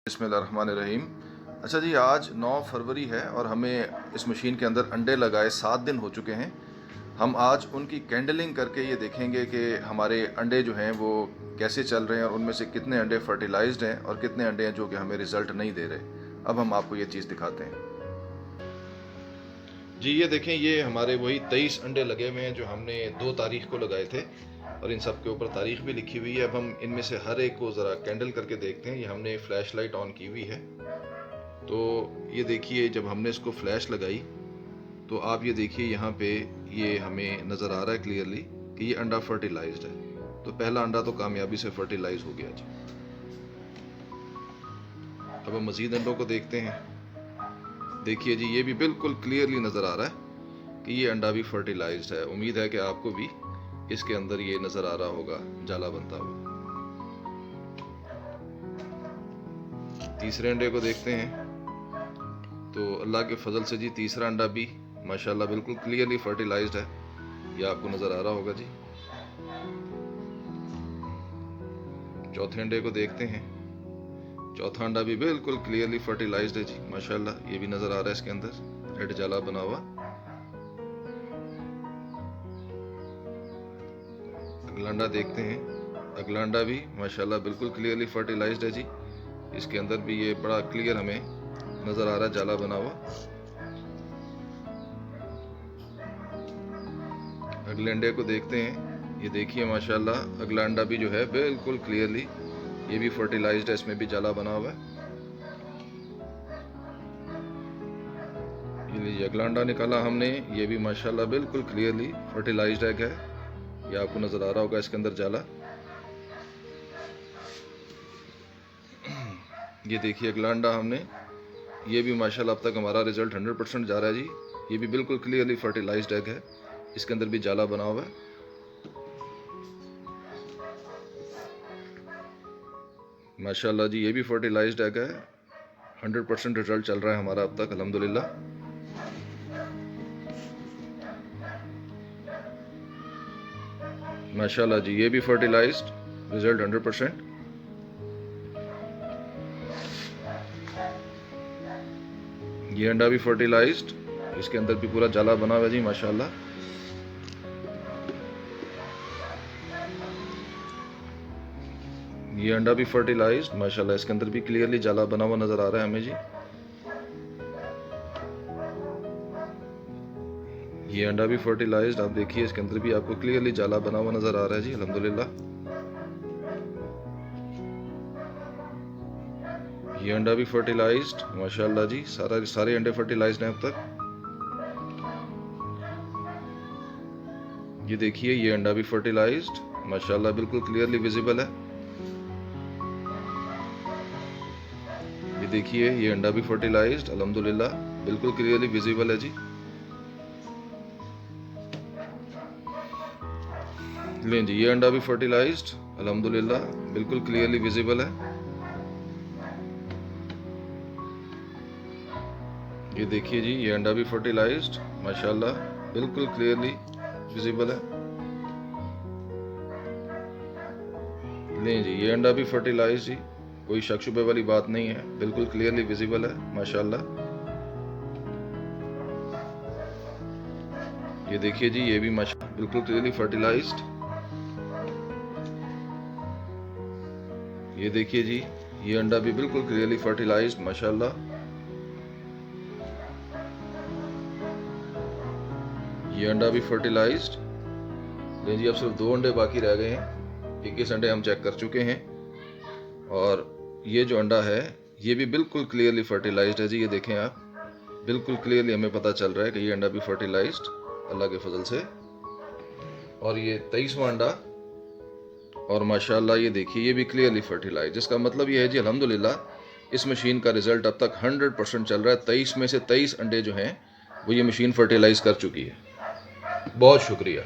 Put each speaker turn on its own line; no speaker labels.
बिस्मिल्लाहिर्रहमानिर्रहीम। अच्छा जी, आज 9 फरवरी है और हमें इस मशीन के अंदर अंडे लगाए 7 दिन हो चुके हैं। हम आज उनकी कैंडलिंग करके ये देखेंगे कि हमारे अंडे जो हैं वो कैसे चल रहे हैं और उनमें से कितने अंडे फर्टिलाइज्ड हैं और कितने अंडे हैं जो कि हमें रिज़ल्ट नहीं दे रहे। अब हम आपको ये चीज़ दिखाते हैं। जी ये देखें, ये हमारे वही 23 अंडे लगे हुए हैं जो हमने 2 तारीख को लगाए थे और इन सब के ऊपर तारीख भी लिखी हुई है। अब हम इनमें से हर एक को ज़रा कैंडल करके देखते हैं। ये हमने फ्लैश लाइट ऑन की हुई है, तो ये देखिए जब हमने इसको फ्लैश लगाई तो आप ये देखिए यहाँ पे ये हमें नज़र आ रहा है क्लियरली कि ये अंडा फर्टिलाइज्ड है। तो पहला अंडा तो कामयाबी से फर्टिलाइज हो गया जी। अब हम मज़ीद अंडों को देखते हैं। देखिए जी, ये भी बिल्कुल क्लियरली नज़र आ रहा है कि ये अंडा भी फर्टिलाइज्ड है। उम्मीद है कि आपको भी इसके अंदर ये नज़र आ रहा होगा जाला बनता हुआ। तीसरे अंडे को देखते हैं तो अल्लाह के फजल से जी तीसरा अंडा भी माशाल्लाह बिल्कुल क्लियरली फर्टिलाइज्ड है। ये आपको नज़र आ रहा होगा जी। चौथे अंडे को देखते हैं। चौथा अंडा भी बिल्कुल क्लियरली फर्टिलाइज्ड है जी माशाल्लाह। ये भी नज़र आ रहा है इसके अंदर रेड जाला बना हुआ। अगला अंडा देखते हैं। अगला अंडा भी माशाल्लाह बिल्कुल क्लियरली फर्टिलाइज्ड है जी। इसके अंदर भी ये बड़ा क्लियर हमें नज़र आ रहा है जाला बना हुआ। अगले अंडे को देखते हैं। ये देखिए माशाल्लाह अगला अंडा भी जो है बिल्कुल क्लियरली ये भी फर्टिलाइज्ड है, इसमें भी जाला बना हुआ है। ये लीजिए अगला अंडा निकाला हमने, ये भी माशाल्लाह बिल्कुल क्लियरली फर्टिलाइज्ड एग है। ये आपको नज़र आ रहा होगा इसके अंदर जाला। ये देखिए अगला अंडा हमने, ये भी माशाल्लाह अब तक हमारा रिजल्ट 100% जा रहा है जी। ये भी बिल्कुल क्लियरली फर्टिलाइज्ड एग है, इसके अंदर भी जाला बना हुआ है। माशाल्लाह जी, ये भी फर्टिलाइज्ड एग है। 100% रिजल्ट चल रहा है हमारा अब तक अल्हम्दुलिल्लाह। माशाल्लाह जी, ये भी फर्टिलाइज्ड, रिजल्ट 100%। ये अंडा भी फर्टिलाइज्ड, इसके अंदर भी पूरा जाला बना हुआ है जी माशाल्लाह। ये अंडा भी फर्टिलाइज्ड माशाल्लाह, इसके अंदर भी क्लियरली जाला बना हुआ नज़र आ रहा है हमें जी। ये अंडा भी फर्टिलाइज्ड, आप देखिए इसके अंदर भी आपको क्लियरली जाला बना हुआ नज़र आ रहा है जी अल्हम्दुलिल्लाह। ये अंडा भी फर्टिलाइज्ड माशाल्लाह जी, सारे अंडे फर्टिलाइज्ड हैं अब तक। ये देखिए ये अंडा भी फर्टिलाइज्ड माशाल्लाह बिल्कुल क्लियरली विजिबल है। ये देखिए ये अंडा भी फर्टिलाइज्ड अल्हम्दुलिल्लाह बिल्कुल क्लियरली विजिबल है जी। लें जी, ये अंडा भी फर्टिलाइज्ड अल्हम्दुलिल्लाह बिल्कुल क्लियरली विजिबल है। ये देखिए जी ये अंडा भी फर्टिलाइज्ड माशाल्लाह बिल्कुल क्लियरली विजिबल है। लें जी, ये अंडा भी फर्टिलाइज्ड जी, कोई शक शुबे वाली बात नहीं है, बिल्कुल क्लियरली विजिबल है माशाल्लाह। ये देखिए जी ये भी माशाल्लाह बिल्कुल क्लियरली फर्टिलाइज्ड। ये देखिए जी ये अंडा भी बिल्कुल क्लियरली फर्टिलाइज्ड माशाल्लाह। ये अंडा भी फर्टिलाइज्ड। लें जी, अब सिर्फ 2 अंडे बाकी रह गए हैं। 21 अंडे हम चेक कर चुके हैं और ये जो अंडा है ये भी बिल्कुल क्लियरली फर्टिलाइज्ड है जी। ये देखें आप, बिल्कुल क्लियरली हमें पता चल रहा है कि ये अंडा भी फर्टिलाइज्ड अल्लाह के फजल से। और ये 23वां अंडा और माशाल्लाह ये देखिए ये भी क्लियरली फर्टिलाइज्ड। जिसका मतलब ये है जी अल्हम्दुलिल्लाह इस मशीन का रिजल्ट अब तक 100% चल रहा है। 23 में से 23 अंडे जो हैं वो ये मशीन फर्टिलाइज कर चुकी है। बहुत शुक्रिया।